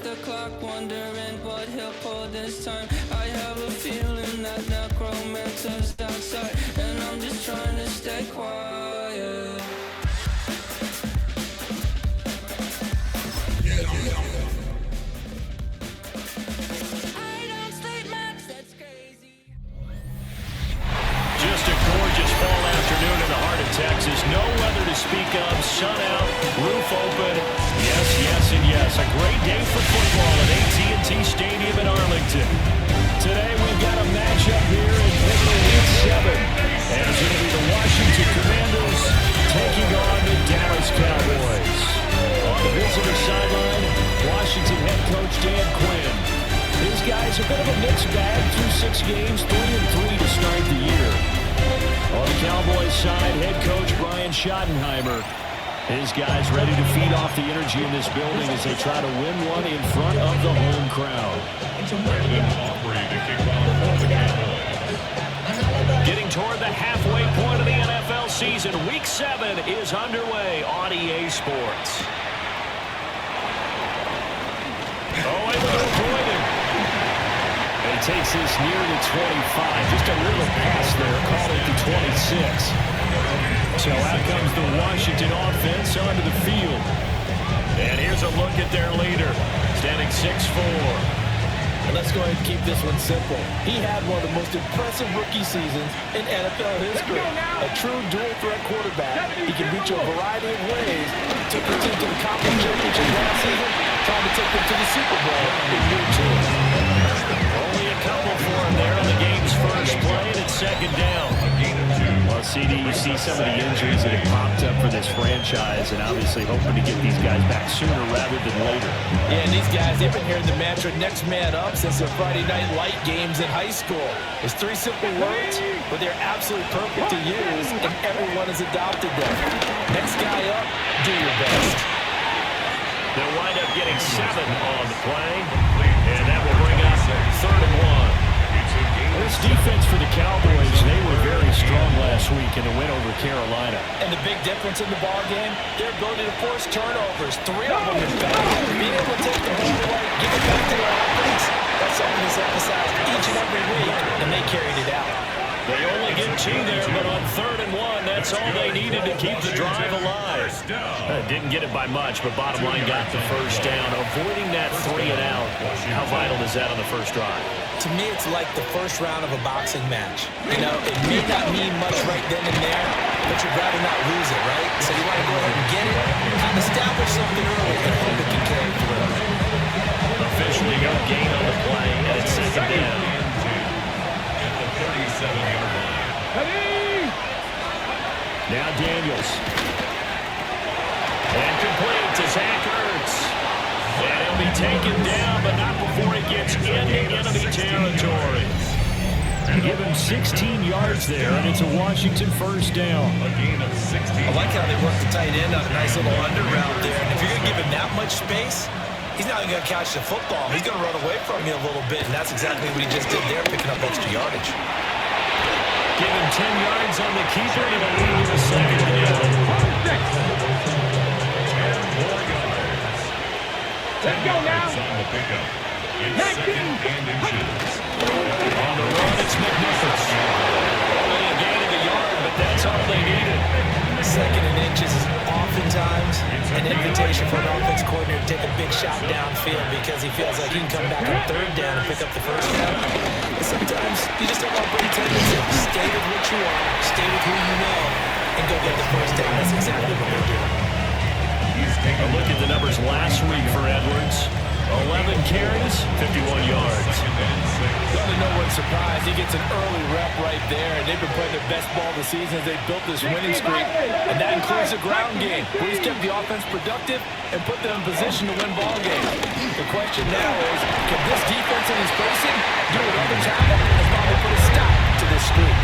the clock, wondering what he'll pull this time. I have a feeling that necromancer's outside, and I'm just trying to stay quiet. I don't sleep much, that's crazy. Just a gorgeous fall afternoon in the heart of Texas. No weather to speak of, sun out, roof open. Yes, yes, and yes. A great day for football at AT&T Stadium in Arlington. Today we've got a matchup here in Pivotal Week 7. And it's going to be the Washington Commanders taking on the Dallas Cowboys. On the visitor sideline, Washington head coach Dan Quinn. These guys a bit of a mixed bag through 6 games, 3-3 to start the year. On the Cowboys side, head coach Brian Schottenheimer. His guys ready to feed off the energy in this building as they try to win one in front of the home crowd. Getting toward the halfway point of the NFL season, Week 7 is underway on EA Sports. Oh, able to avoid it. And he takes this near the 25. Just a little pass there, called it the 26. So out comes the Washington offense onto the field. And here's a look at their leader, standing 6'4". And let's go ahead and keep this one simple. He had one of the most impressive rookie seasons in NFL history. A true dual-threat quarterback. He can beat you a variety of ways. Took the team to the conference championship last season, trying to take them to the Super Bowl in year 2. Only a couple for him there on the game's first play, and it's second down. Well, CD, you see some of the injuries that have popped up for this franchise, and obviously hoping to get these guys back sooner rather than later. Yeah, and these guys, they've been hearing the mantra next man up since their Friday night light games in high school. It's 3 simple words, but they're absolutely perfect to use, and everyone has adopted them. Next guy up, do your best. They'll wind up getting 7 on the play, and that will bring up 3rd and 1. This defense for the Cowboys, they were very strong last week in the win over Carolina. And the big difference in the ball game, their ability to force turnovers. 3 of them in fact. Being able to take the ball away, give it back to their offense. That's something that's emphasized each and every week, and they carried it out. They only get 2 there, but on 3rd and 1, that's all they needed to keep the drive alive. Didn't get it by much, but bottom line got the first down. Avoiding that 3 and out, how vital is that on the first drive? To me, it's like the first round of a boxing match. You know, it may not mean much right then and there, but you'd rather not lose it, right? So you want to go ahead and get it, kind of establish something early, and hope it can carry through. Officially no gain on the play, and it's second down. At the 37-yard line. Now Daniels. And complete to Zach Ertz. And he'll be taken down, but not before he gets into enemy territory. Give him 16 yards there, and it's a Washington first down. A gain of 16. I like how they work the tight end on a nice little under route there. And if you're going to give him that much space, he's not even going to catch the football. He's going to run away from you a little bit, and that's exactly what he just did there, picking up extra yardage. Give him 10 yards on the keeper, and it'll lead to the second down. Let's go now. On the pickup. It's 2nd and inches. On the run, it's McNichols. Only a gain of a yard, but that's all they needed. 2nd and inches is oftentimes an invitation for an offense coordinator to take a big shot downfield because he feels like he can come back on 3rd down and pick up the first down. But sometimes you just don't want to bring tendency. Stay with what you are, stay with who you know, and go get the first down. That's exactly what they're doing. A look at the numbers last week for Edwards. 11 carries, 51 yards. Got to know what's surprised. He gets an early rep right there, and they've been playing their best ball this season as they've built this winning streak. And that includes the ground game, where he's kept the offense productive and put them in position to win ball games. The question now is, can this defense that he's facing do what others haven't and probably put a stop to this streak?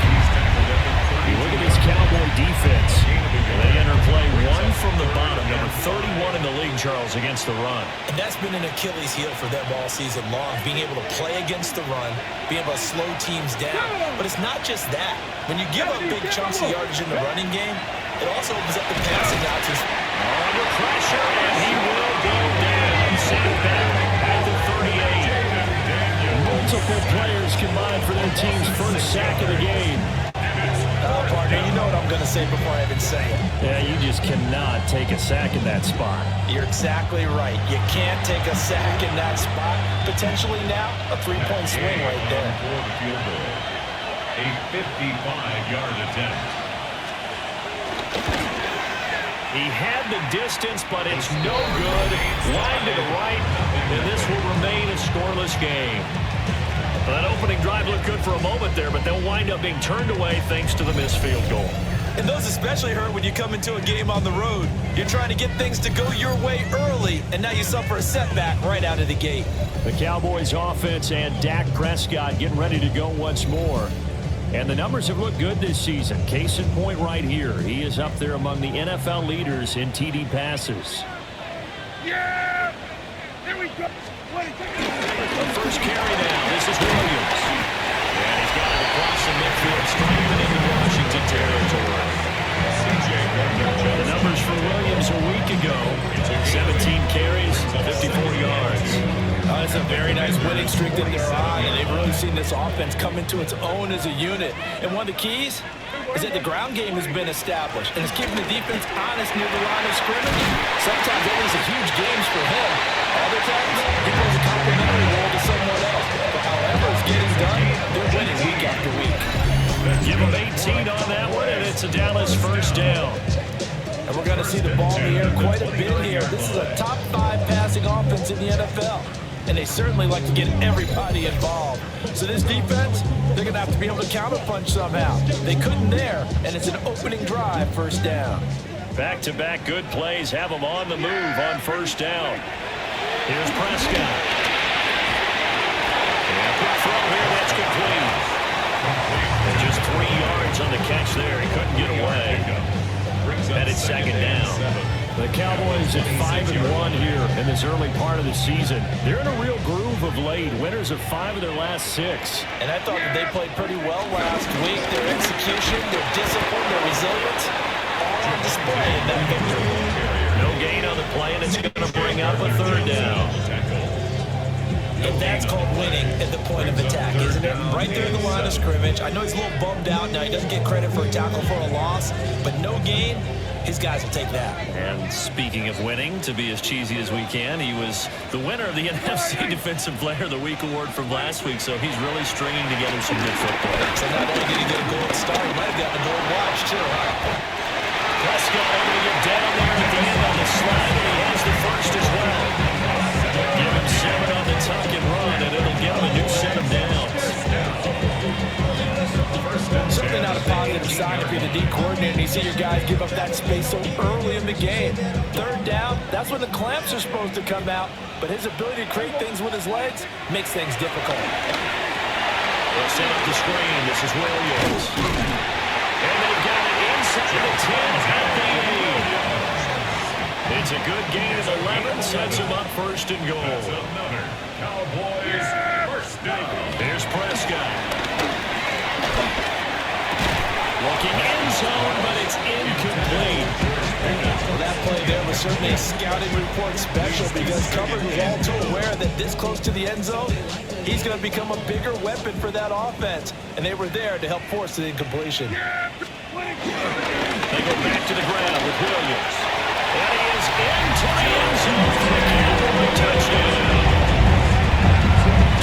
You look at this Cowboy defense. They enter play 1 from the bottom, number 31 in the league, Charles, against the run. And that's been an Achilles heel for them all season long, being able to play against the run, being able to slow teams down. But it's not just that. When you give up big chunks of yardage in the running game, it also opens up the passing options. Under pressure, and he will go down. Sacked back at combined for their team's first sack of the game. Partner, you know what I'm going to say before I even say it. Yeah, you just cannot take a sack in that spot. You're exactly right. You can't take a sack in that spot. Potentially now a 3-point swing right there. For the field goal. A 55-yard attempt. He had the distance, but it's no good. Line to the right, and this will remain a scoreless game. Well, that opening drive looked good for a moment there, but they'll wind up being turned away thanks to the missed field goal. And those especially hurt when you come into a game on the road. You're trying to get things to go your way early, and now you suffer a setback right out of the gate. The Cowboys offense and Dak Prescott getting ready to go once more. And the numbers have looked good this season. Case in point right here. He is up there among the NFL leaders in TD passes. Yeah! There we go. The first carry now. This is Williams. And he's got it across the midfield, straight into Washington territory. The numbers for Williams a week ago: 17 carries, 54 yards. It's a very nice winning streak that they're on, and they've really seen this offense come into its own as a unit. And one of the keys is that the ground game has been established, and it's keeping the defense honest near the line of scrimmage. Sometimes that leads to huge games for him. Other times, he plays a complimentary role to someone else. But however it's getting done, they're winning week after week. Give him 18 on that one, and it's a Dallas first down. And we're going to see the ball in the air quite a bit here. This is a top 5 passing offense in the NFL. And they certainly like to get everybody involved. So this defense, they're going to have to be able to counterpunch somehow. They couldn't there, and it's an opening drive, first down. Back-to-back good plays have them on the move on first down. Here's Prescott. And quick throw here, that's complete. And just 3 yards on the catch there. He couldn't get away. Headed second down. The Cowboys at 5-1 here in this early part of the season. They're in a real groove of late. Winners of 5 of their last 6. And I thought that they played pretty well last week. Their execution, their discipline, their resilience, all on display in that victory. No gain on the play, and it's going to bring up a third down. And that's called winning at the point of attack, isn't it? Right there in the line of scrimmage. I know he's a little bummed out now. He doesn't get credit for a tackle for a loss, but no gain. His guys will take that. And speaking of winning, to be as cheesy as we can, he was the winner of the NFC Defensive Player of the Week award from last week, so he's really stringing together some good football. So not only did he get a gold star, he might have gotten a gold watch, too. Prescott able to get down there at the end on the slide, and he has the first as well. Give him 7 on the tuck and run, and it'll give him a new set of downs. Certainly not a positive sign if you're the D coordinator and you see your guys give up that space so early in the game. Third down, that's when the clamps are supposed to come out, but his ability to create things with his legs makes things difficult. They'll set up the screen. This is Williams. And they've got it inside the 10 at the 8. It's a good gain of 11, sets him up first and goal. Another Cowboys first down. Here's Prescott. Looking end zone, but it's incomplete. Well, that play there was certainly a scouting report special because coverage was all too aware that this close to the end zone, he's going to become a bigger weapon for that offense. And they were there to help force the incompletion. They go back to the ground with Williams. And he is into the end zone for the Cowboy touchdown.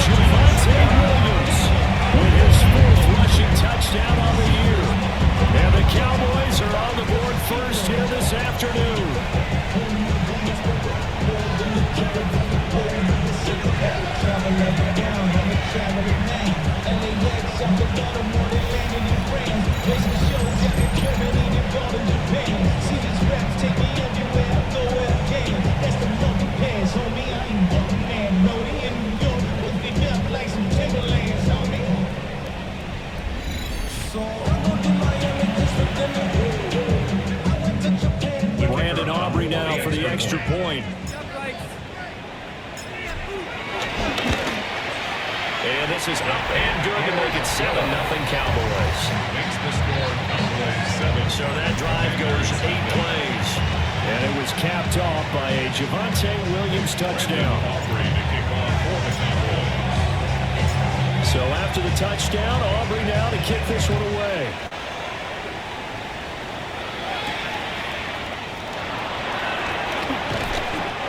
Javonte Williams with his 4th rushing touchdown on the year. And the Cowboys are on the board first here this afternoon. Brandon Aubrey now for the extra point. And this is up and good to make it 7-0 Cowboys. Makes the score Cowboys 7. So that drive goes 8 plays. And it was capped off by a Javonte Williams touchdown. Aubrey to kick off for the Cowboys. So after after the touchdown. Aubrey now to kick this one away.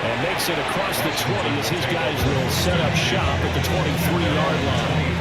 And makes it across the 20 as his guys will set up shop at the 23-yard line.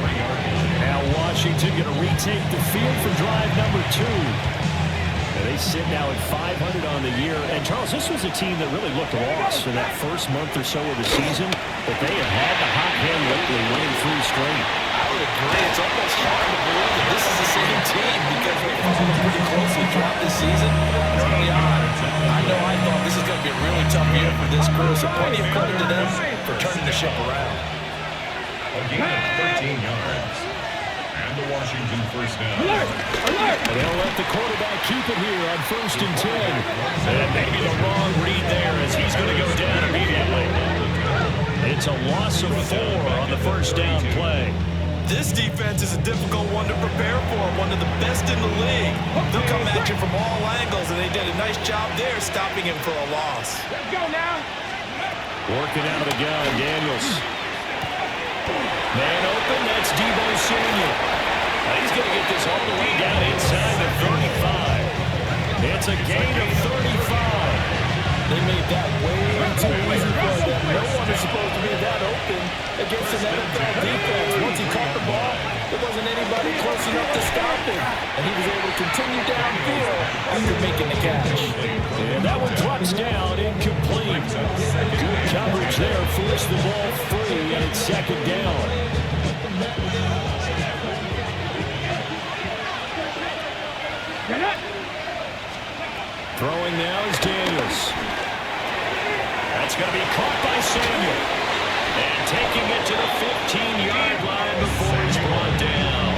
Now Washington going to retake the field for drive number 2. And they sit now at 500 on the year. And, Charles, this was a team that really looked lost in that first month or so of the season, but they have had the hot hand lately, winning 3 straight. I would agree. It's almost hard to believe that this is the same team because we followed them pretty closely throughout this season. Early on, I know I thought this is going to be a really tough year for this crew, so plenty of credit to them for turning the ship around. A gain of 13 yards. And the Washington first down. And they'll let the quarterback keep it here on 1st and 10. And maybe the wrong read there as he's going to go down immediately. It's a loss of 4 on the first down play. This defense is a difficult one to prepare for, one of the best in the league. They'll come at you from all angles, and they did a nice job there stopping him for a loss. Let's go now. Working out of the gun, Daniels. Man open, that's Deebo Samuel. He's going to get this all the way down inside the 35. It's a gain of 35. They made that way too easy for them. No one is supposed to be that open against an NFL defense. Once he caught the ball, there wasn't anybody close enough to stop him. And he was able to continue downfield after making the catch. And that one drops down, incomplete. Good coverage there, forced the ball free, and it's 2nd down. Throwing now is Daniels. That's going to be caught by Samuel. And taking it to the 15-yard line before he's brought down.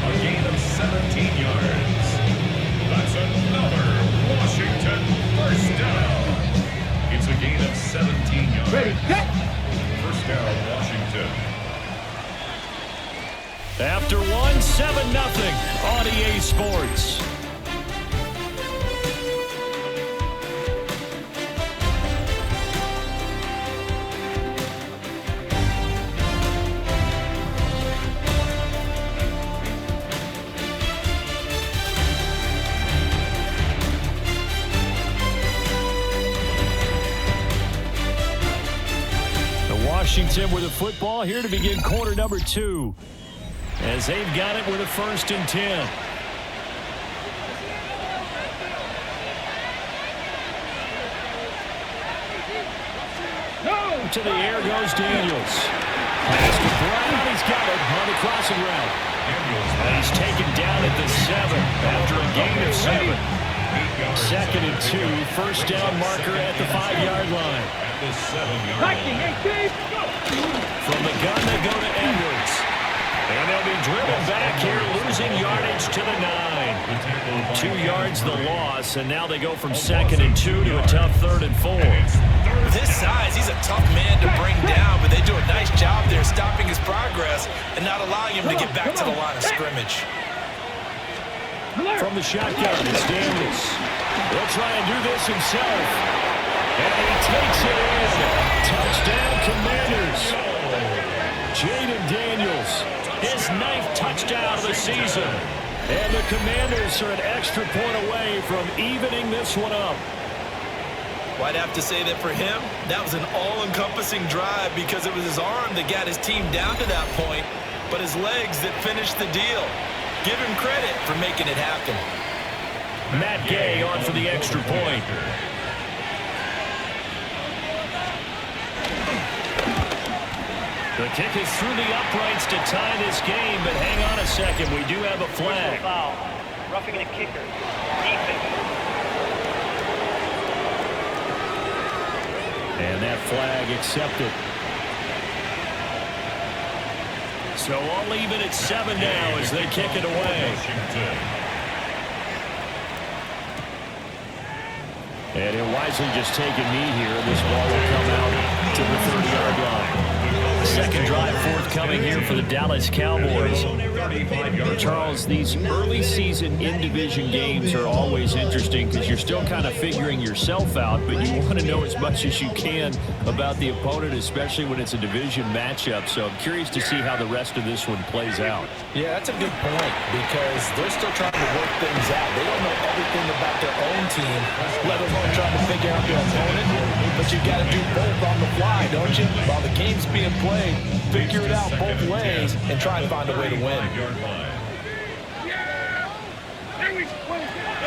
A gain of 17 yards. That's another Washington first down. It's a gain of 17 yards. Ready, set. First down, Washington. After 1, 7-0 on EA Sports. Washington with the football here to begin quarter number 2. As they've got it with a 1st and 10. No! To the air goes Daniels. Pass to Brown. He's got it on the crossing route. He's taken down at the 7 after a gain of 7. 2nd and 2. First down marker at the 5-yard line. From the gun, they go to Edwards. And they'll be driven back here, losing yardage to the 9. 2 yards the loss, and now they go from 2nd and 2 to a tough 3rd and 4. With his size, he's a tough man to bring down, but they do a nice job there stopping his progress and not allowing him to get back to the line of scrimmage. From the shotgun, it's Daniels. He'll try and do this himself. And he takes it in. Touchdown, Commanders. Jaden Daniels, his 9th touchdown of the season. And the Commanders are an extra point away from evening this one up. Well, I'd have to say that for him, that was an all-encompassing drive because it was his arm that got his team down to that point, but his legs that finished the deal. Give him credit for making it happen. Matt Gay on for the extra point. The kick is through the uprights to tie this game, but hang on a second. We do have a flag. Foul. Roughing the kicker. Defense. And that flag accepted. So I'll leave it at 7 now as they kick it away. And he'll wisely just take a knee here. This ball will come out to the 30-yard line. Second drive forthcoming here for the Dallas Cowboys. Charles, these early season in-division games are always interesting because you're still kind of figuring yourself out, but you want to know as much as you can about the opponent, especially when it's a division matchup. So I'm curious to see how the rest of this one plays out. Yeah, that's a good point because they're still trying to work things out. They don't know everything about their own team, let alone trying to figure out their opponent. But you got to do both on the fly, don't you? While the game's being played, figure it out both ways and try and find a way to win.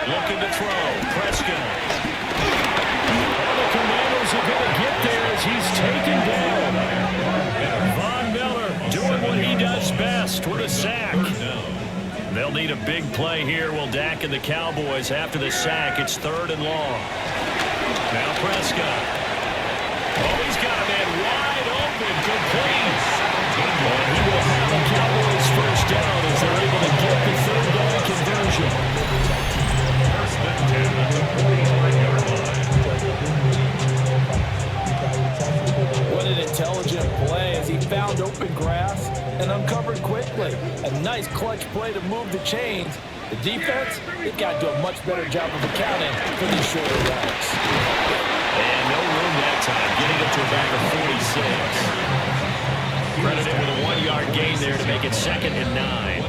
Looking to throw. Prescott. The Commanders are going to get there as he's taken down. Von Miller doing what he does best with a sack. They'll need a big play here. Will Dak and the Cowboys after the sack. It's 3rd and long. Now Prescott. Oh, he's got a man wide open. Complete. And he will have the Cowboys first down as they're able to get the 3rd down conversion. What an intelligent play as he found open grass and uncovered quickly. A nice clutch play to move the chains. The defense, they've got to do a much better job of accounting for these shorter routes. And no room that time, getting it to about the 46. Credited with a 1-yard gain there to make it 2nd and 9.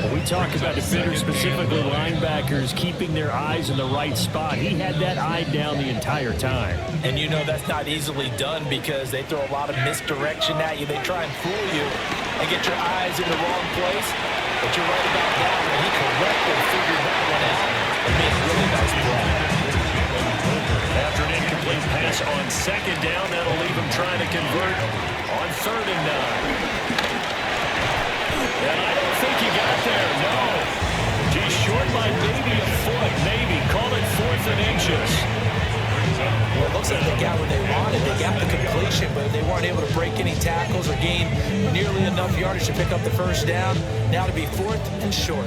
When we talk about defenders, specifically linebackers, keeping their eyes in the right spot, he had that eye down the entire time. And you know that's not easily done because they throw a lot of misdirection at you. They try and fool you and get your eyes in the wrong place. But you're right about that one. He correctly figured that one out and made a really nice play. After an incomplete pass on 2nd down, that'll leave him trying to convert on 3rd and 9. And I don't think he got there, no. He's short by maybe a foot, maybe. Call it 4th and inches. Well, it looks like they got what they wanted. They got the completion, but they weren't able to break any tackles or gain nearly enough yardage to pick up the first down. Now to be 4th and short.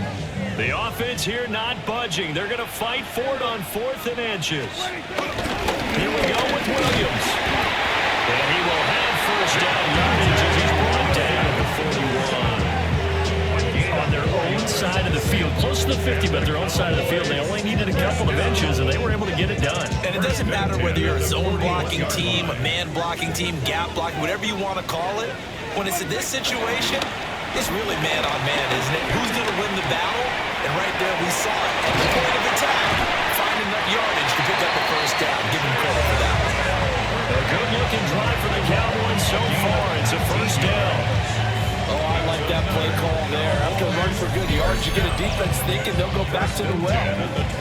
The offense here not budging. They're going to fight for it on 4th and inches. Here we go with Williams. And he will have first down yardage as he's brought down at the 41. On their own side of the field, close to the 50, but their own side of the field. They only needed a couple of inches, and they were able to get it done. And it doesn't matter whether you're a zone blocking team, a man blocking team, gap blocking, whatever you want to call it. When it's in this situation, it's really man on man, isn't it? Who's going to win the battle? And right there we saw it at the point of attack, finding enough yardage to pick up the first down. Give him credit for that one. A good-looking drive for the Cowboys so far. It's a first down. Oh, I like that play call there. After a run for good yards, you get a defense thinking they'll go back to the well.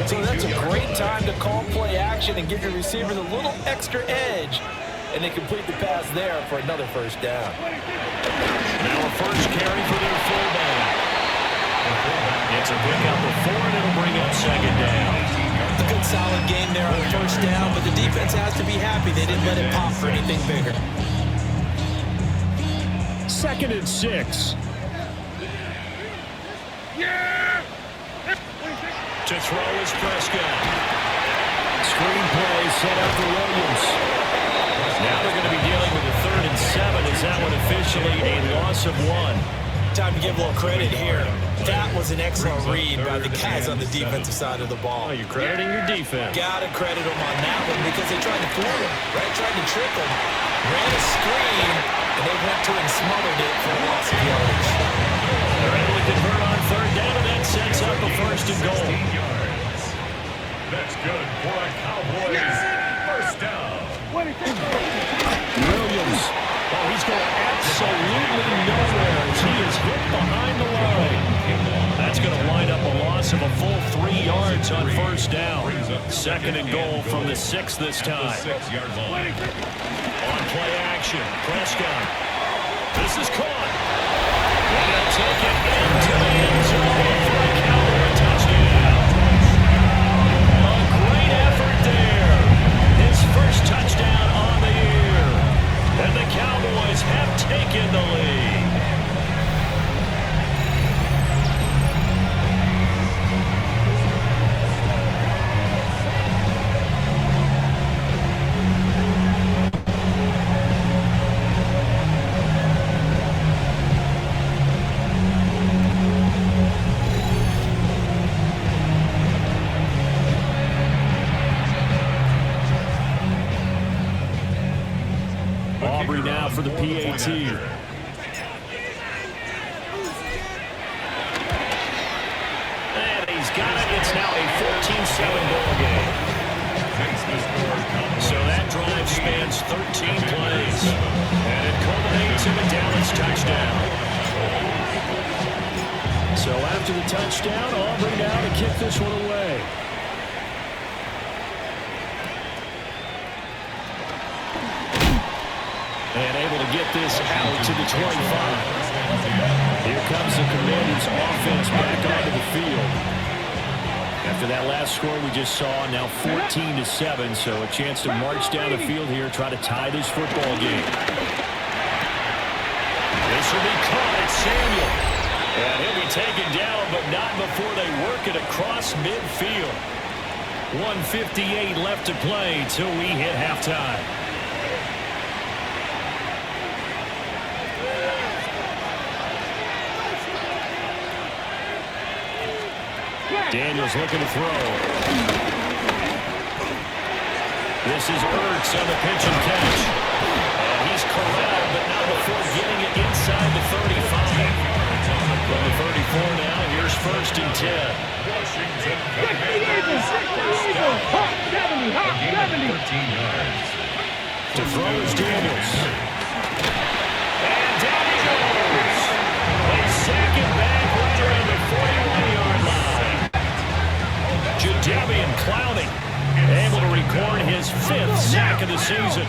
So that's a great time to call play action and give your receivers a little extra edge. And they complete the pass there for another first down. Now a first carry for their fullback. It's a pickup of 4, and it'll bring up 2nd down. A good solid game there on first down, but the defense has to be happy they didn't let it pop for anything bigger. 2nd and 6. Yeah! To throw is Prescott. Screen play set up for Williams. Now they're going to be dealing with a 3rd and 7. Is that one officially a loss of 1? Time to give a little credit here. That was an excellent read by the guys on the defensive side of the ball. Oh, you're crediting your defense. Gotta credit them on that one because they tried to fool him, right? Tried to trick him. Ran a screen, and they went to and smothered it for a loss of yardage. They're able to convert on 3rd down, and that sets up a 1st and goal. That's good for a Cowboys first down. Williams. Oh, he's going absolutely nowhere as he is hit behind the line. That's going to wind up a loss of a full 3 yards on first down. 2nd and goal from the 6 this time. 6-yard line. On play action, Prescott. This is caught. And they'll take it into the end zone for a Cowboy touchdown. A great effort there. His first touchdown on the year. And the Cowboys have taken the lead. for the PAT. And he's got it. It's now a 14-7 ball game. So that drive spans 13 plays. And it culminates in a Dallas touchdown. So after the touchdown, Aubrey now to kick this one away. And able to get this out to the 25. Here comes the Commanders' offense back onto the field. After that last score we just saw, now 14-7, so a chance to march down the field here, try to tie this football game. This will be caught at Samuel. And he'll be taken down, but not before they work it across midfield. 1:58 left to play till we hit halftime. Daniels looking to throw. This is Ertz on the pitch and catch. And he's corralled, but not before getting it inside the 35. From the 34 now, here's 1st and 10. Washington Commanders. 13 yards. To throw is Daniels. And down he goes. They sack him back right around the 41-yard line. Jadeveon Clowney able to record his 5th sack of the season.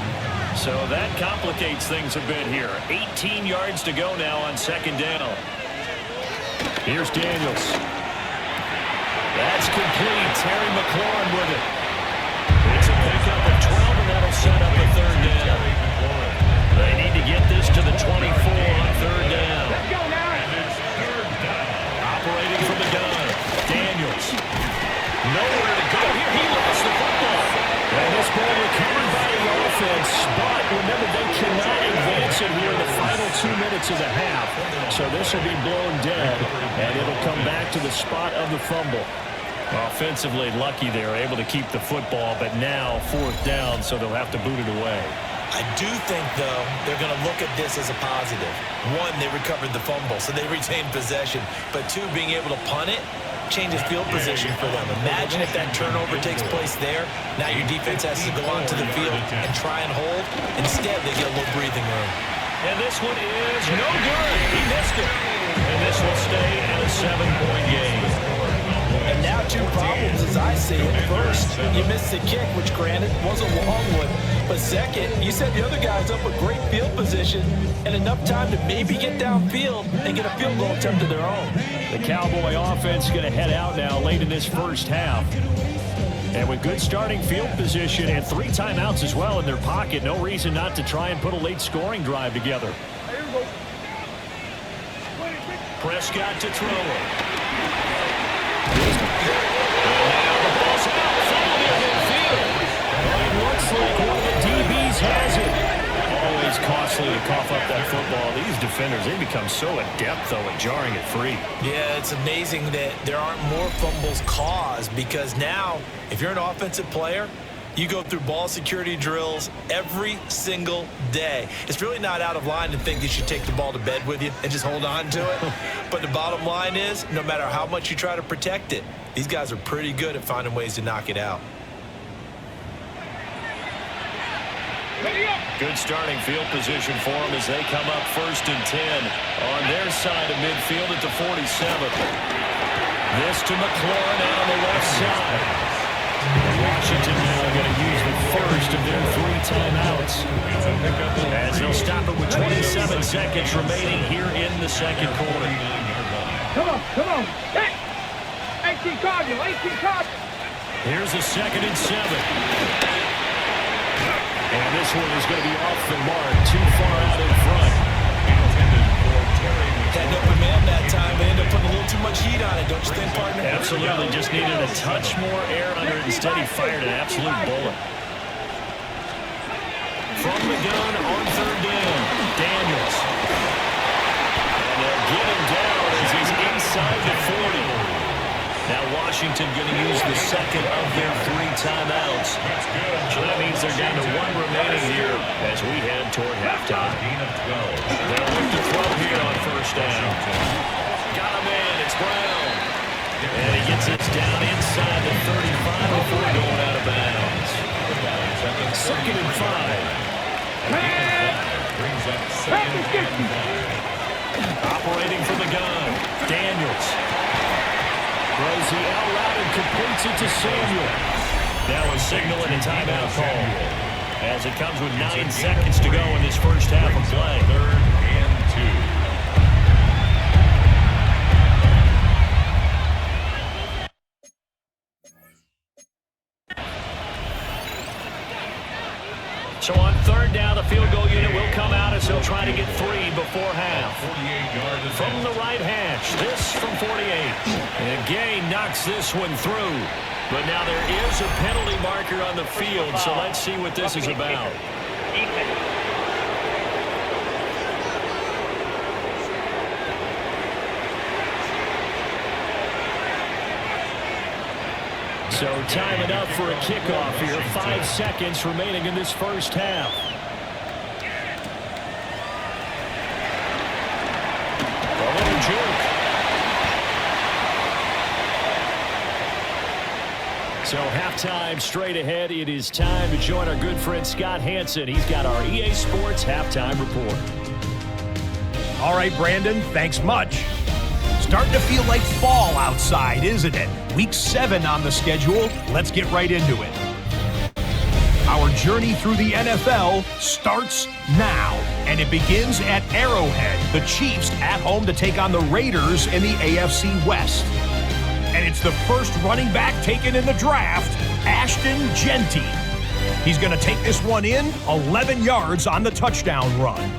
So that complicates things a bit here. 18 yards to go now on 2nd down. Here's Daniels. That's complete. Terry McLaurin with it. It's a pickup of 12, and that'll set up a 3rd down. They need to get this to the 24 on 3rd down. Operating from the gun. Daniels. Nowhere to go here. He lost the football. And this ball recovered by the offense. But remember, they cannot advance it here in the final 2 minutes of the half. So this will be blown dead, and it'll come back to the spot of the fumble. Offensively lucky they're able to keep the football, but now 4th down, so they'll have to boot it away. I do think, though, they're going to look at this as a positive. 1, they recovered the fumble, so they retained possession. But 2, being able to punt it changes field position for them. Imagine if that turnover takes place there. Now your defense has to go onto the field and try and hold. Instead, they get a little breathing room. And this one is no good. He missed it. And this will stay at a 7-point game. And now 2 problems as I see it. First, you missed the kick, which granted was a long one. But second, you set the other guys up with great field position and enough time to maybe get downfield and get a field goal attempt of their own. The Cowboy offense going to head out now late in this first half. And with good starting field position and 3 timeouts as well in their pocket, no reason not to try and put a late scoring drive together. Prescott to throw it. The ball's out. Followed in midfield. It looks like one of the DBs has it. Always costly to cough up that football. These defenders, they become so adept, though, at jarring it free. Yeah, it's amazing that there aren't more fumbles caused because now, if you're an offensive player, you go through ball security drills every single day. It's really not out of line to think you should take the ball to bed with you and just hold on to it. But the bottom line is, no matter how much you try to protect it, these guys are pretty good at finding ways to knock it out. Good starting field position for them as they come up 1st and 10 on their side of midfield at the 47. This to McLaurin out on the left side. Washington now going to use the first of their 3 timeouts as they'll stop it with 27 seconds remaining here in the 2nd quarter. Come on. Hey! 18 Cardinal. Here's a 2nd and 7. And this one is going to be off the mark, too far out in front. Had an open man that time. They ended up putting a little too much heat on it, don't you think, partner? Absolutely. Just needed a touch more air under it. Instead, he fired an absolute bullet. From the gun on 3rd down, Daniels. And they'll get him down as he's inside the 40. Now Washington going to use the second of their 3 timeouts. So that means they're down to 1 remaining here as we head toward halftime. They'll look to throw here on first down. Got him in. It's Brown. And he gets it down inside the 35 before going out of bounds. 2nd and 5. Brings up 2nd and 5. Operating from the gun. Daniels. Throws the out route and completes it to Samuel. Now a signal and a timeout call as it comes with 9 seconds to go in this first half of play. 3rd and 2. So on 3rd down, the field goal unit will come out as they'll try to get 3 before half. 48-yard From the right hash, this from 48. And Gay knocks this one through. But now there is a penalty marker on the field, so let's see what this is about. So time enough for a kickoff here. 5 seconds remaining in this first half. A little juke. So halftime straight ahead. It is time to join our good friend Scott Hansen. He's got our EA Sports halftime report. All right, Brandon, thanks much. Starting to feel like fall outside, isn't it? Week 7 on the schedule. Let's get right into it. Our journey through the NFL starts now, and it begins at Arrowhead. The Chiefs at home to take on the Raiders in the AFC West. And it's the first running back taken in the draft, Ashton Genty. He's going to take this one in, 11 yards on the touchdown run.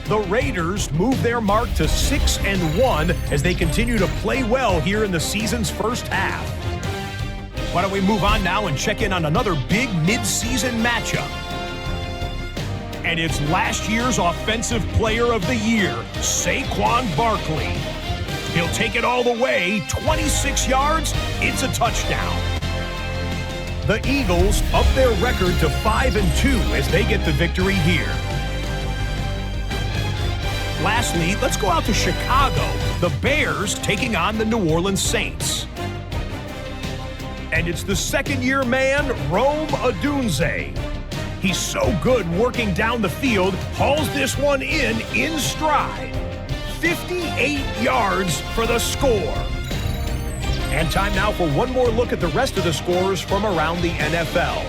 The Raiders move their mark to 6-1 as they continue to play well here in the season's first half. Why don't we move on now and check in on another big mid-season matchup. And it's last year's Offensive Player of the Year, Saquon Barkley. He'll take it all the way, 26 yards, it's a touchdown. The Eagles up their record to 5-2 as they get the victory here. Lastly, let's go out to Chicago. The Bears taking on the New Orleans Saints. And it's the second-year man, Rome Odunze. He's so good working down the field, hauls this one in stride. 58 yards for the score. And time now for one more look at the rest of the scores from around the NFL.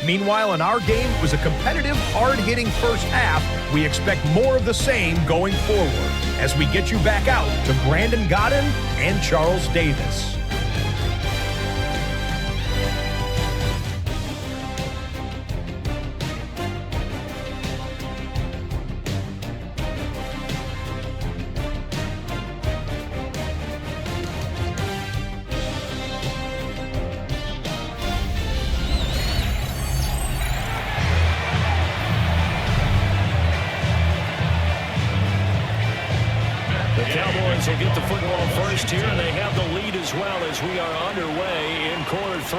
Meanwhile, in our game, it was a competitive, hard-hitting first half. We expect more of the same going forward as we get you back out to Brandon Godden and Charles Davis. Cowboys will get the football first here, and they have the lead as well as we are underway in quarter 3.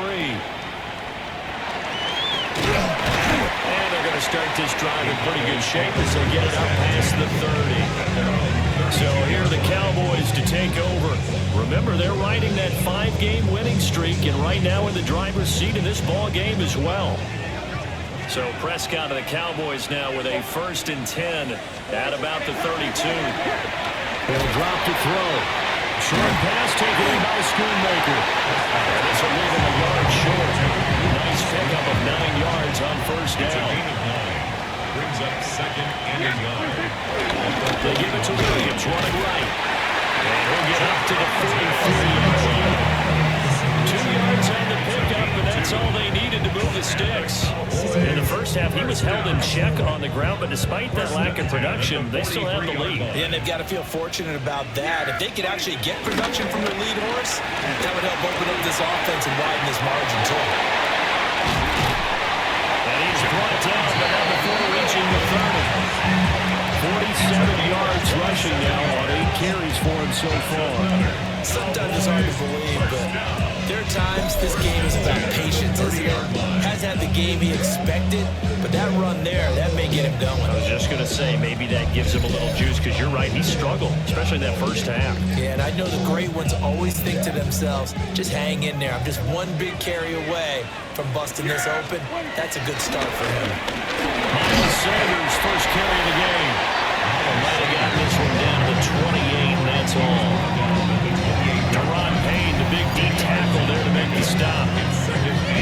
And they're going to start this drive in pretty good shape as they get it up past the 30. So here are the Cowboys to take over. Remember, they're riding that 5-game winning streak, and right now in the driver's seat in this ball game as well. So Prescott of the Cowboys now with a 1st and 10 at about the 32. He'll drop to throw. Short pass taken in by Schoonmaker. This will leave him a yard short. Nice pickup of 9 yards on first down. Brings up 2nd and a yard. They give it to Williams, running right. And he'll get up to the 43-yard line. 2 yards on the pickup, but that's all they needed to move the sticks. In the first half, he was held in check on the ground, but despite that lack of production, they still have the lead. Yeah, and they've got to feel fortunate about that. If they could actually get production from their lead horse, that would help open up this offense and widen this margin, too. And he's brought down, but not before reaching the 30. 47 yards yards rushing now on 8 carries for him so far. Sometimes it's hard to believe, but there are times this game is about patience, isn't it? Hasn't had the game he expected, but that run there, that may get him going. I was just going to say, maybe that gives him a little juice, because you're right, he struggled, especially that first half. Yeah, and I know the great ones always think to themselves, just hang in there. I'm just one big carry away from busting this open. That's a good start for him. Miles Sanders, first carry of the game. Might have gotten this one down to 28, and that's all. Deron Payne, the big D tackle there to make the stop.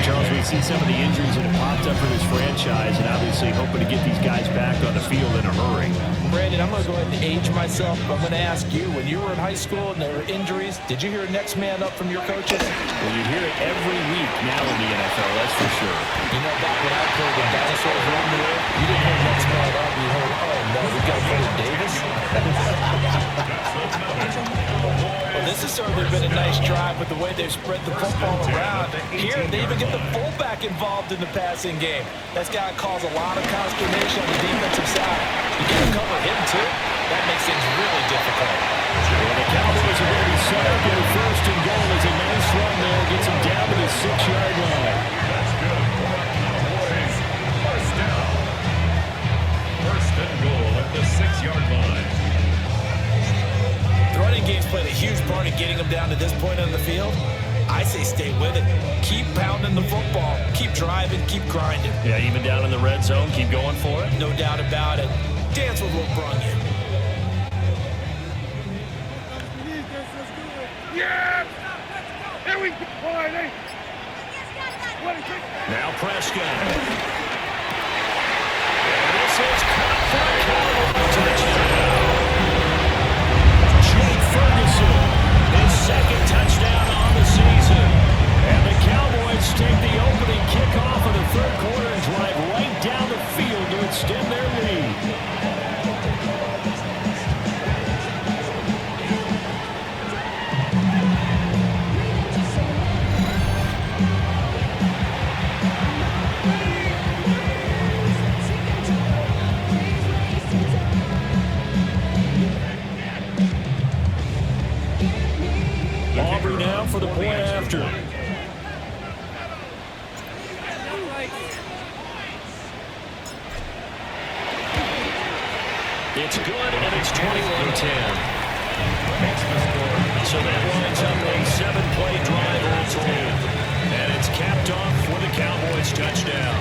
Charles, we see some of the injuries that have popped up for this franchise, and obviously hoping to get these guys back on the field in a hurry. Brandon, I'm going to go ahead and age myself. I'm going to ask you, when you were in high school and there were injuries, did you hear next man up from your coaches? Well, you hear it every week now in the NFL, that's for sure. You know, back when I played the dinosaurs around the world, you didn't hear next man up. You heard, oh, no, we got to go to Davis. Well, this has certainly been a nice drive with the way they've spread the football around. Here, they even get the fullback involved in the passing game. That's got to cause a lot of consternation on the defensive side. You got to cover him, too. That makes things really difficult. Well, the Cowboys are going to be set up in first and goal. There's a nice run there. Gets him down to the 6-yard line. That's good. Cowboys, first down. First and goal at the 6-yard line. The running game's played a huge part in getting them down to this point on the field. I say stay with it. Keep pounding the football. Keep driving. Keep grinding. Yeah, even down in the red zone, keep going for it. No doubt about it. Dance with what brung you. Yeah! Here we go, boy. Now Prescott. And this is caught for a Cowboys touchdown. Jake Ferguson, his second touchdown on the season. And the Cowboys take the opening kickoff of the third quarter and drive right down the field to extend their lead. Aubrey now for the point after. It's good, and it's 21-10. So that winds up a 7-play drive all told. And it's capped off with a Cowboys touchdown.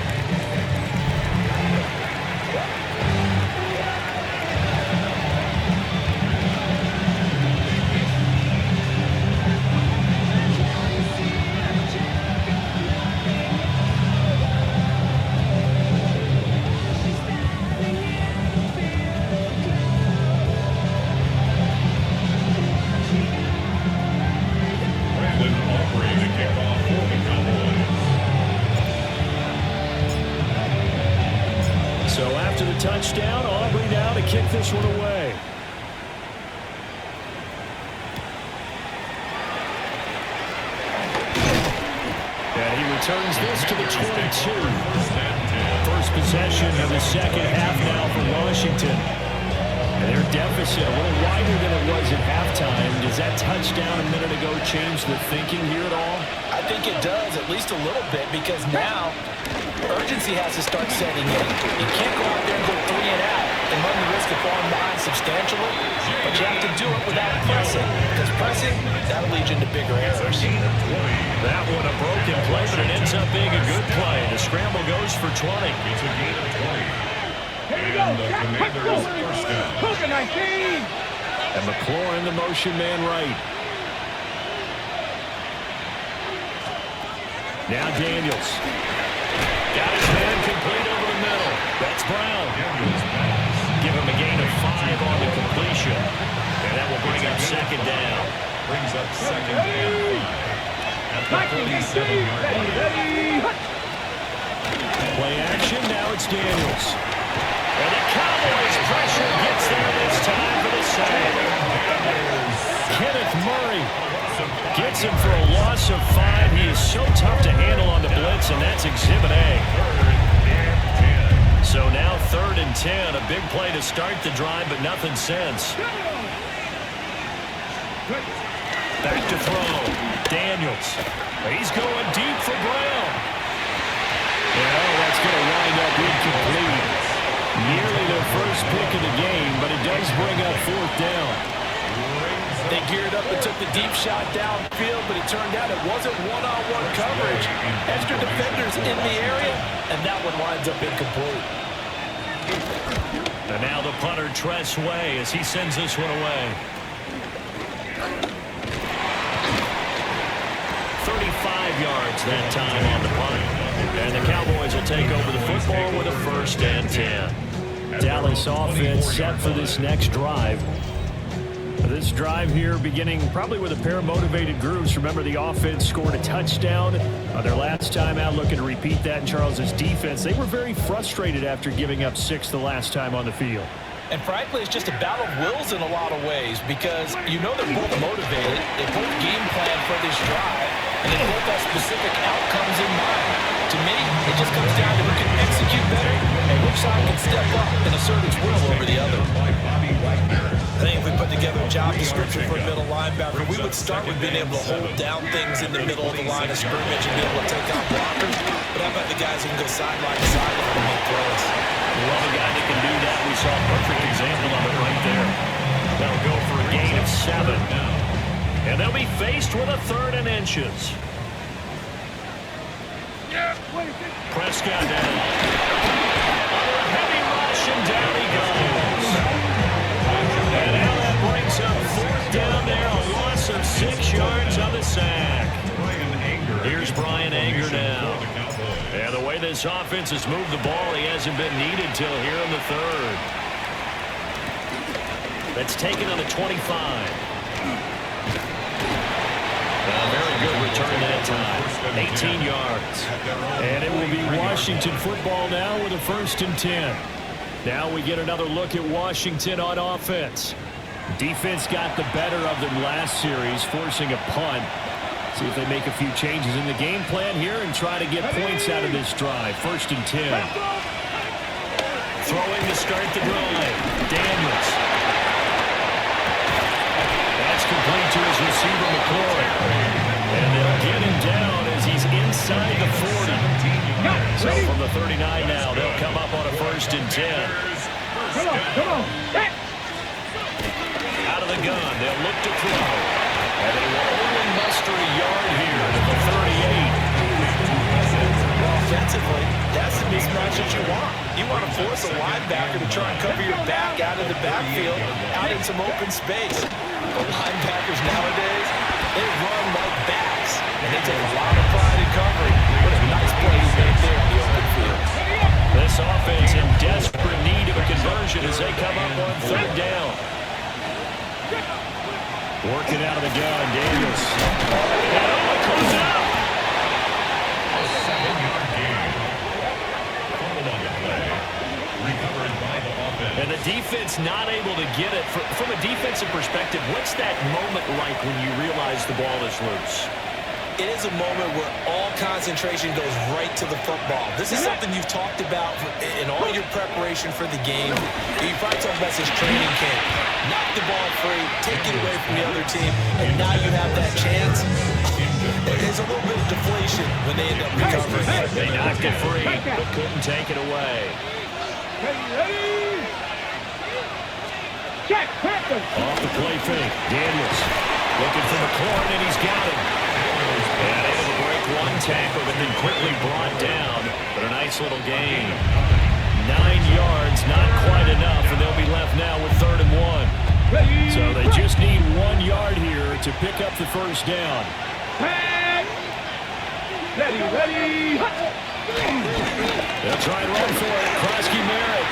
Touchdown, Aubrey now to kick this one away. And he returns this to the 22. First possession of the second half now for Washington. And their deficit a little wider than it was at halftime. Does that touchdown a minute ago change the thinking here at all? I think it does, at least a little bit, because now urgency has to start setting in. You can't go out there and go 3 and out and run the risk of falling behind substantially, but you have to do it without pressing, because pressing, that'll lead you into bigger errors. That one a broken play, but it ends up being a good play. The scramble goes for 20. It's a gain of 20. Here we go. And the Commanders first down. Hook 19. And McClure in the motion man right. Now Daniels. Got his man complete over the middle. That's Brown. Give him a gain of 5 on the completion. And that will bring up second down. Brings up second and 5. At the 47-yard line. Play action, now it's Daniels. And the Cowboys pressure gets there this time for the sack. Kenneth Murray gets him for a loss of 5. He is so tough to handle on the blitz, and that's Exhibit A. So now 3rd and 10. A big play to start the drive, but nothing since. Back to throw. Daniels. He's going deep for Brown. That's going to wind up incomplete. Nearly their first pick of the game, but it does bring up 4th down. They geared up and took the deep shot downfield, but it turned out it wasn't one-on-one coverage. Extra defenders in the area, and that one winds up incomplete. And now the punter, Tress Way, as he sends this one away. 35 yards that time on the punt. And the Cowboys will take over the football with a 1st and 10. Dallas offense set for this next drive. This drive here beginning probably with a pair of motivated groups. Remember, the offense scored a touchdown on their last time out, looking to repeat that in Charles's defense. They were very frustrated after giving up 6 the last time on the field. And frankly, it's just a battle of wills in a lot of ways because you know they're both motivated. They both game plan for this drive, and they both have specific outcomes in mind. To me, it just comes down to who can execute better and which side can step up and assert its will over the other. I think if we put together a job description for a middle linebacker, we would start with being able to hold down things in the middle of the line of scrimmage and be able to take out blockers. But how about the guys who can go sideline to sideline and make plays? Love a guy that can do that. We saw a perfect example of it right there. They'll go for a gain of 7. And they'll be faced with a 3rd and inches. Prescott down. Under a heavy rush, and down he goes. And now that brings up 4th down there. A loss of 6 yards on the sack. Here's Brian Anger now. And the way this offense has moved the ball, he hasn't been needed till here in the 3rd. That's taken on the 25. A very good return that time. 18 yards. And it will be Washington football now with a 1st and 10. Now we get another look at Washington on offense. Defense got the better of them last series, forcing a punt. See if they make a few changes in the game plan here and try to get points out of this drive. 1st and 10. Throwing to start the drive. Daniels. That's complete to his receiver, McCoy. And they'll get him down as he's inside the 40. So from the 39 now, they'll come up on a 1st and 10. Come on. Out of the gun, they'll look to throw. And they will only muster a yard here at the 38. Well, offensively, that's the mismatch that you want. You want to force a linebacker to try and cover your back out of the backfield, out in some open space. The linebackers nowadays, they run like backs, and they take a lot of pride in covering. What a nice play he made there in the open field. This offense in desperate need of a conversion as they come up on 3rd down. Working out of the gun, Daniels. And comes out. A 7-yard gain. Fumbled on the play. Recovered by the offense. And the defense not able to get it. From a defensive perspective, what's that moment like when you realize the ball is loose? It is a moment where all concentration goes right to the football. This is something you've talked about in all your preparation for the game. You probably talked about this training camp. Knock the ball free, take it away from the other team, and now you have that chance. There's a little bit of deflation when they end up recovering it. They knocked it free, but couldn't take it away. Ready? Check. Off the play fake, Daniels looking for McCoy, and he's got him. And able to break one tackle, but then quickly brought down. But a nice little gain. 9 yards, not quite enough, and they'll be left now with 3rd and 1. So they just need 1 yard here to pick up the 1st down. Ready. They'll try and run for it. Krosky Merritt.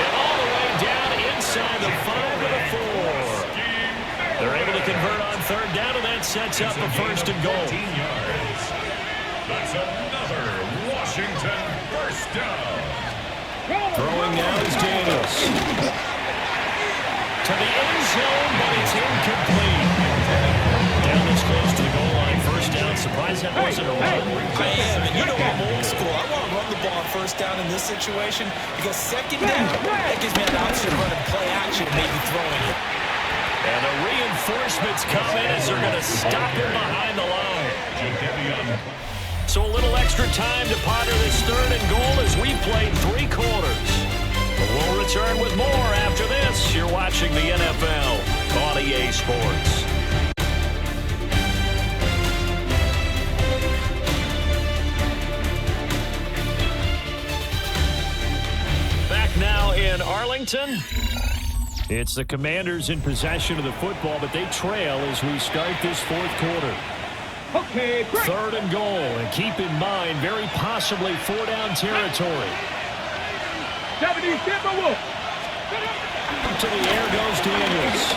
And all the way down inside the 5 of the 4. They're able to convert on 3rd down, and that sets up a 1st and goal. 15 yards. That's another Washington 1st down. Throwing now is Daniels. To the end zone, but it's incomplete. Down this close to the goal line. 1st down. Surprised that wasn't a run. I am, and you know I'm old school. I want to run the ball on first down in this situation because second down, that gives me an option to run and play action and maybe throwing it. And the reinforcements come in as they're going to stop him behind the line. So a little extra time to ponder this third and goal as we played 3 quarters. We'll return with more after this. You're watching the NFL on EA Sports. Back now in Arlington. It's the Commanders in possession of the football, but they trail as we start this 4th quarter. Okay, break. Third and goal, and keep in mind, very possibly 4-down territory. 70, Tampa Wolf. To the air goes Daniels.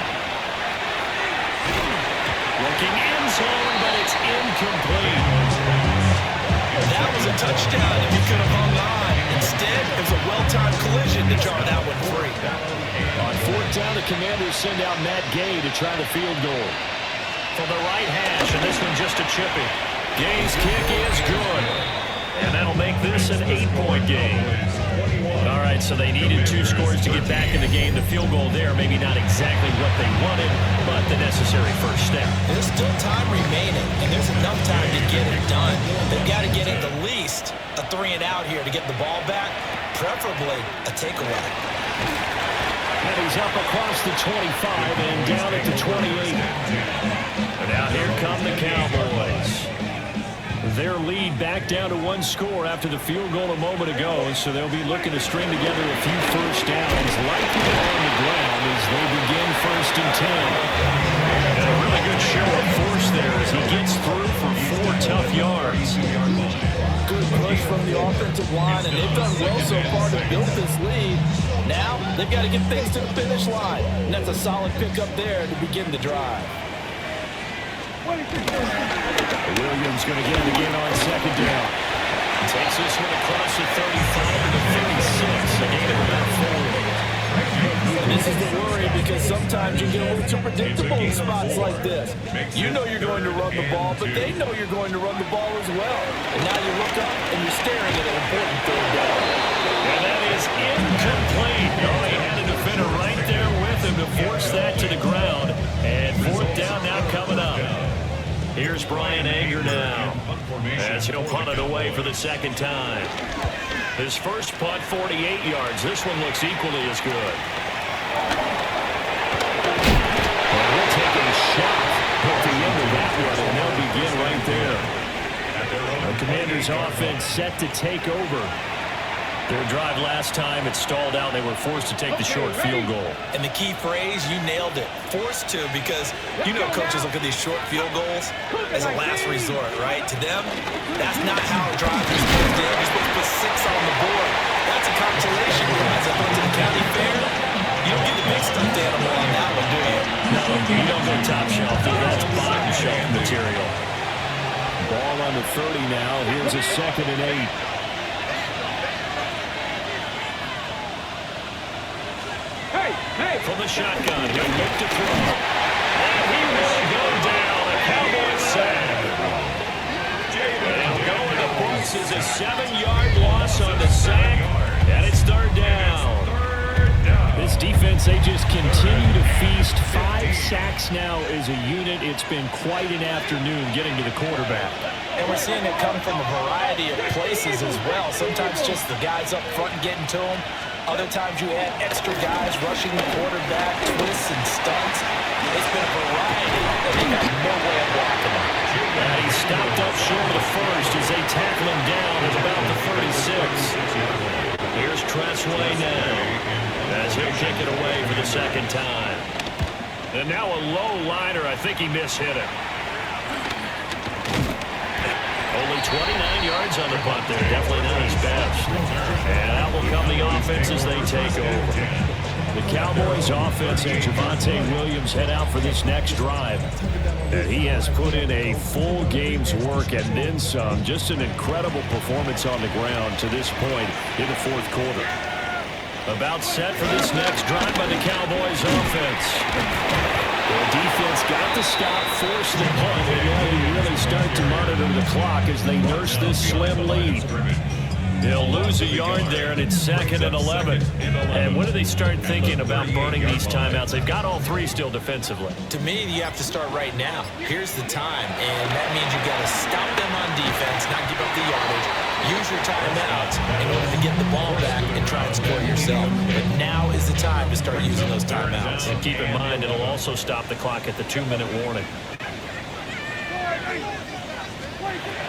Looking end zone, but it's incomplete. That was a touchdown if he could have hung on. Instead, it was a well-timed collision to jar that one free. On 4th down, the Commanders send out Matt Gay to try the field goal. From the right hash, and this one just a chippy. Gay's kick is good. And that'll make this an 8-point game. All right, so they needed 2 scores to get back in the game. The field goal there, maybe not exactly what they wanted, but the necessary first step. There's still time remaining, and there's enough time to get it done. They've got to get at least a 3-and-out here to get the ball back, preferably a takeaway. And he's up across the 25 and down at the 28. And now here come the Cowboys. Their lead back down to 1 score after the field goal a moment ago, so they'll be looking to string together a few first downs, likely on the ground as they begin 1st and 10. And a really good show of force there as he gets through for 4 tough yards. Good push from the offensive line, and they've done well so far to build this lead. Now, they've got to get things to the finish line, and that's a solid pickup there to begin the drive. Williams going to get it again on 2nd down. Takes this one across the 35 to the 56. A gain of about 4. And this is the worry because sometimes you get a little too predictable in spots like this. You know you're going to run the ball, but they know you're going to run the ball as well. And now you look up and you're staring at an important 3rd down. And that is incomplete. Oh, he had a defender right there with him to force that to the ground. And 4th down now coming up. Here's Brian Anger now as he'll punt it away for the 2nd time. His first punt, 48 yards. This one looks equally as good. And we'll take a shot at the end of that one, and they'll begin right there. The Commanders' offense set to take over. Their drive last time, it stalled out. They were forced to take the short field goal. And the key phrase, you nailed it. Forced to, because you know coaches look at these short field goals as a last resort, right? To them, that's not how a drive is supposed to end. You're supposed to put 6 on the board. That's a consolation prize. I went to the county fair. You don't get the big stuffed animal on that one, do you? No, you don't go top shelf. That's bottom shelf material. Ball on the 30 now. Here's a 2nd and 8. From the shotgun, he'll look to throw. And he will go down. The Cowboys sack. And he'll go in the books as a 7-yard loss on the sack. And it's 3rd down. This defense, they just continue to feast. 5 sacks now as a unit. It's been quite an afternoon getting to the quarterback. And we're seeing it come from a variety of places as well. Sometimes just the guys up front getting to him. Other times you add extra guys rushing the quarterback, twists and stunts. It's been a variety, and they got no way of blocking him. And he stopped up short of the first as they tackle him down at about the 36. Here's Tressway now as he'll kick it away for the 2nd time. And now a low liner. I think he mishit it. Only 29 yards on the punt there. Definitely not his best. And out will come the offense as they take over. The Cowboys offense and Javonte Williams head out for this next drive. And he has put in a full game's work and then some. Just an incredible performance on the ground to this point in the 4th quarter. About set for this next drive by the Cowboys offense. The defense got the stop, forced the punt, and now you really start to monitor the clock as they nurse this slim lead. They'll lose a yard there, and it's 2nd and 11. And when do they start thinking about burning these timeouts? They've got all three still defensively. To me, you have to start right now. Here's the time, and that means you've got to stop them on defense, not give up the yardage. Use your timeouts in order to get the ball back and try and score yourself. But now is the time to start using those timeouts. And keep in mind, it'll also stop the clock at the 2-minute warning.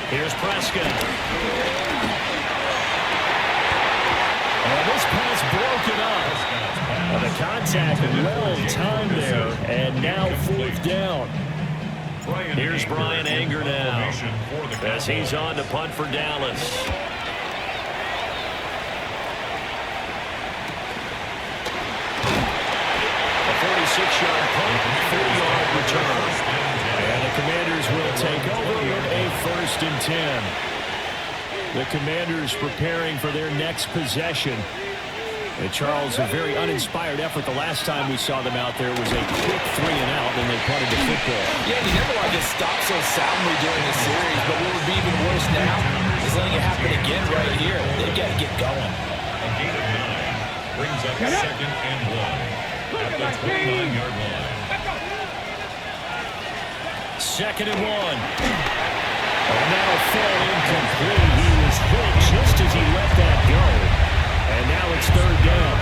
Here's Prescott. And this pass broken up. The contact well timed there, and now 4th down. Here's Brian Anger now as he's on to punt for Dallas. A 46-yard punt, 30-yard return. And the Commanders will take over with a 1st and 10. The Commanders preparing for their next possession. And Charles, a very uninspired effort. The last time we saw them out there was a quick 3-and-out, and they punted the football. Yeah, you never want to get stopped so soundly during the series, but what would be even worse now is letting it happen again right here. They've got to get going. A gain of 9 brings up 2nd and 1 at the 29-yard line. 2nd and 1. And that'll fall incomplete. He was hit just as he let that go. And now it's 3rd down.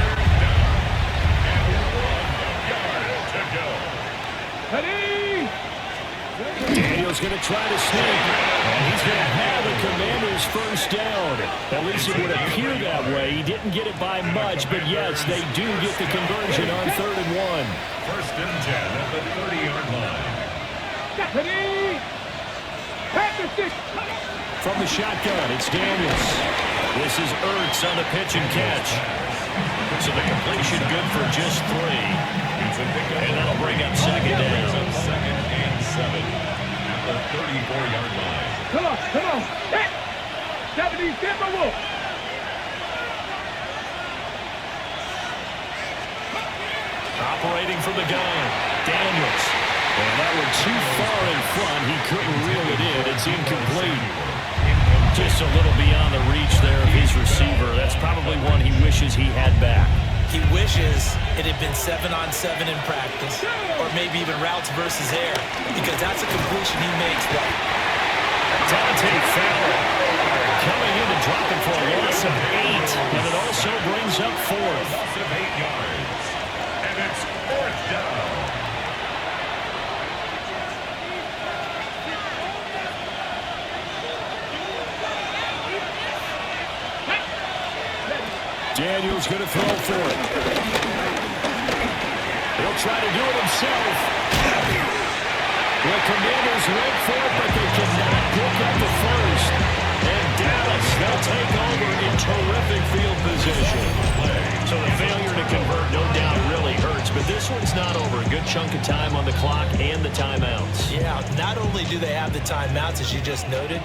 Daniel's going to try to sneak. And he's going to have the Commanders' 1st down. At least it would appear that way. He didn't get it by much, but yes, they do get the conversion on 3rd and 1. 1st and 10 at the 30-yard line. From the shotgun, it's Daniels. This is Ertz on the pitch and catch. So the completion good for just 3. And that'll bring up 2nd down. 2nd and 7 at the 34-yard line. Come on. Hey! 70 Timber Wolf. Operating from the gun, Daniels. And that one too far in front. He couldn't reel it in. It's incomplete. Just a little beyond the reach there of his receiver. That's probably one he wishes he had back. He wishes it had been 7-on-7 in practice, or maybe even routes versus air, because that's a completion he makes right. Dante Fowler coming in and dropping for a loss of 8, and it also brings up 4th. Loss of 8 yards. And it's 4th down. Daniel's going to throw for it. He'll try to do it himself. The Commanders went for it, but they cannot pick up the 1st. And Dallas, they'll take over in terrific field position. So the failure to convert, no doubt, really hurts. But this one's not over. A good chunk of time on the clock and the timeouts. Yeah, not only do they have the timeouts, as you just noted,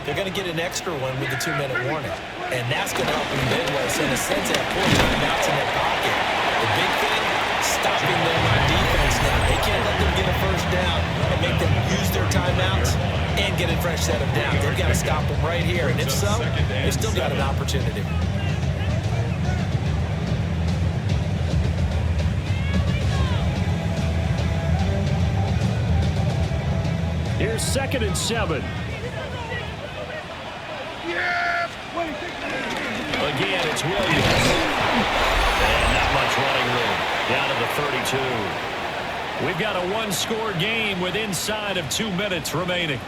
they're going to get an extra one with the 2-minute warning. And that's going to help them midway. So in a sense, they have 4 timeouts in their pocket. The big thing, stopping them on defense now. They can't let them get a 1st down and make them use their timeouts and get a fresh set of downs. They've got to stop them right here. And if so, they've still got an opportunity. Here's 2nd and 7. Again, it's Williams. And not much running room. Down to the 32. We've got a 1-score game with inside of 2 minutes remaining.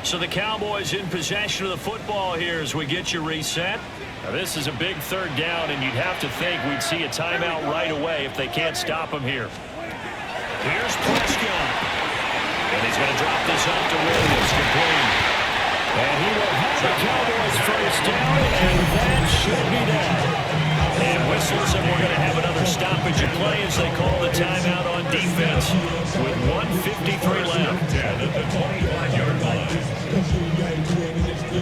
So the Cowboys in possession of the football here as we get you reset. Now this is a big 3rd down, and you'd have to think we'd see a timeout right away if they can't stop them here. Here's Prescott. And he's going to drop this off to Williams, complete. And he will have the Cowboys 1st down, and that should be that. And whistles, and we're going to have another stoppage of play as they call the timeout on defense with 1:53 left.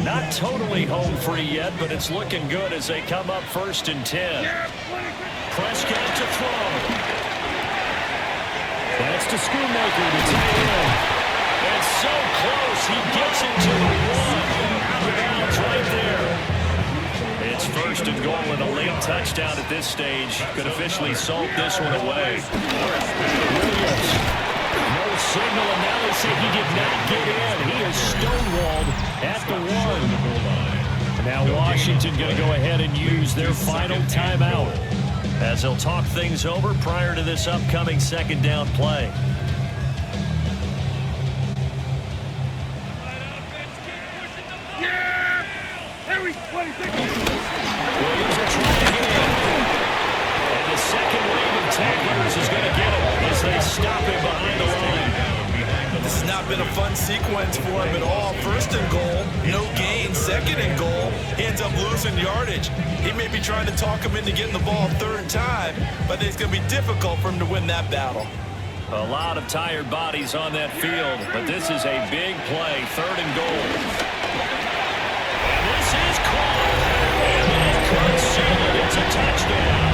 Not totally home free yet, but it's looking good as they come up 1st and 10. Prescott to throw. That's to Schoonmaker to tight end. And so close, he gets into the 1. Out of bounds right there. first and goal and a late touchdown at this stage could officially salt this one away. Williams, no signal, and now they say he did not get in. He is stonewalled at the 1. Now Washington going to go ahead and use their final timeout as they'll talk things over prior to this upcoming second down play. Williams will try again. And the second wave of tacklers is going to get it as they stop him behind the line. This has not been a fun sequence for him at all. First and goal, no gain. Second and goal, he ends up losing yardage. He may be trying to talk him into getting the ball third time, but it's going to be difficult for him to win that battle. A lot of tired bodies on that field, but this is a big play. Third and goal. And this is caught. And then concealed. It's a touchdown.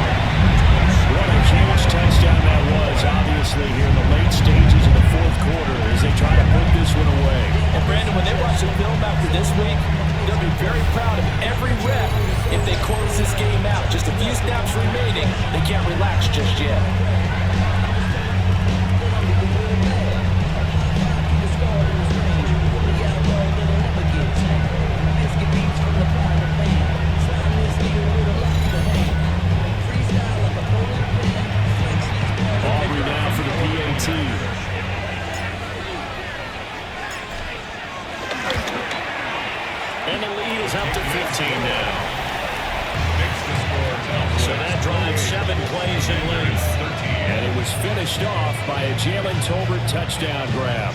What a huge touchdown that was, obviously, here in the late stages of the fourth quarter as they try to put this one away. And Brandon, when they watch the film after this week, they'll be very proud of every rep if they close this game out. Just a few snaps remaining. They can't relax just yet. And the lead is up to 15 now. So that drive 7 plays in length. And it was finished off by a Jalen Tolbert touchdown grab.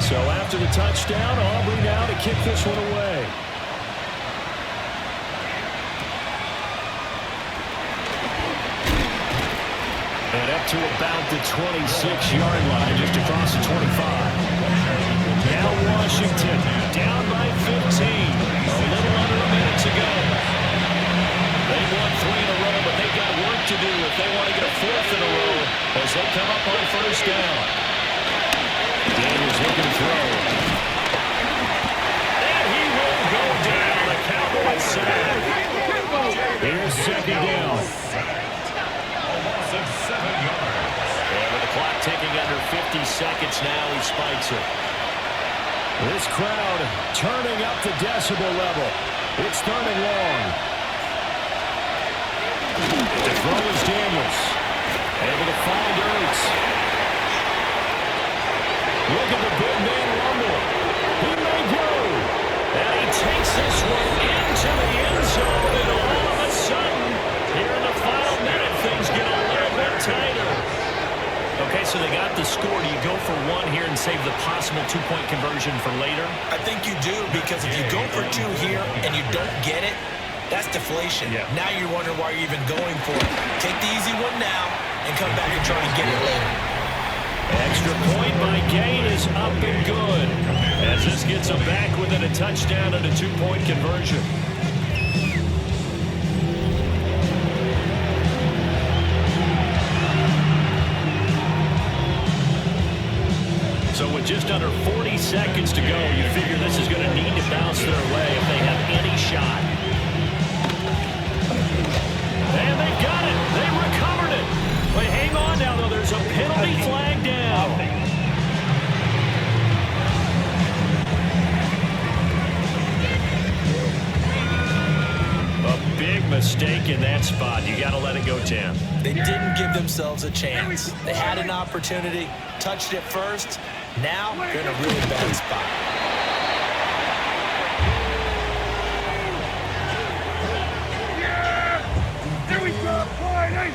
So after the touchdown, Aubrey now to kick this one away. And up to about the 26-yard line, just across the 25. Now Washington down by 15. A little under a minute to go. They've won 3 in a row, but they've got work to do if they want to get a 4th in a row as they come up on first down. Daniels looking to throw. And he will go down the Cowboys side. Here's second down. And with the clock ticking under 50 seconds now, he spikes it. This crowd turning up the decibel level. It's third and long. The throw is Daniels. Able to find Ertz. Look at the big man rumble. He may go. And he takes this one into the end zone. And all of a sudden, here in the final minute, things get a little bit tighter. Okay, so they got the score. Do you go for one here and save the possible 2-point conversion for later? I think you do, because if you go for 2 here and you don't get it, that's deflation. Yeah. Now you're wondering why you're even going for it. Take the easy one now and come back and try and get it later. Extra point by Gain is up and good as this gets them back within a touchdown and a 2-point conversion. So with just under 40 seconds to go, you figure this is going to need to bounce their way if they have any shot. And they got it. They recovered it. Wait, hang on now, though. There's a penalty flag down. A big mistake in that spot. You got to let it go, Tim. They didn't give themselves a chance. They had an opportunity, touched it first. Now they're in a really bad spot. Here we go, Friday!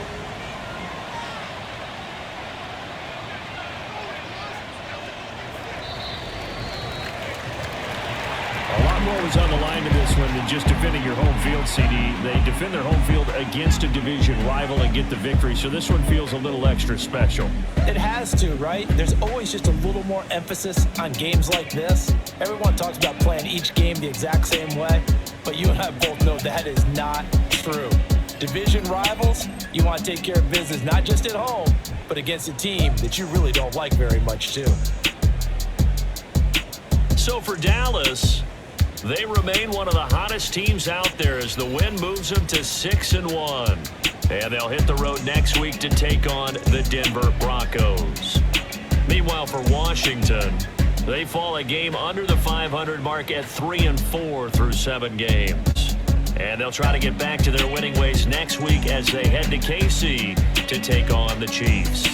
A lot more was on the line in this one than just defending your home field, CD. They defend their home field against a division rival and get the victory, so this one feels a little extra special. It has to, right? There's always just a little more emphasis on games like this. Everyone talks about playing each game the exact same way, but you and I both know that is not true. Division rivals, you want to take care of business not just at home, but against a team that you really don't like very much too. So for Dallas, they remain one of the hottest teams out there as the win moves them to 6-1. And they'll hit the road next week to take on the Denver Broncos. Meanwhile, for Washington, they fall a game under the 500 mark at 3-4 through 7 games. And they'll try to get back to their winning ways next week as they head to KC to take on the Chiefs.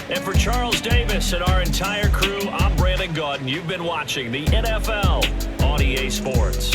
And for Charles Davis and our entire crew, I'm Brandon Gaudin. You've been watching the NFL on EA Sports.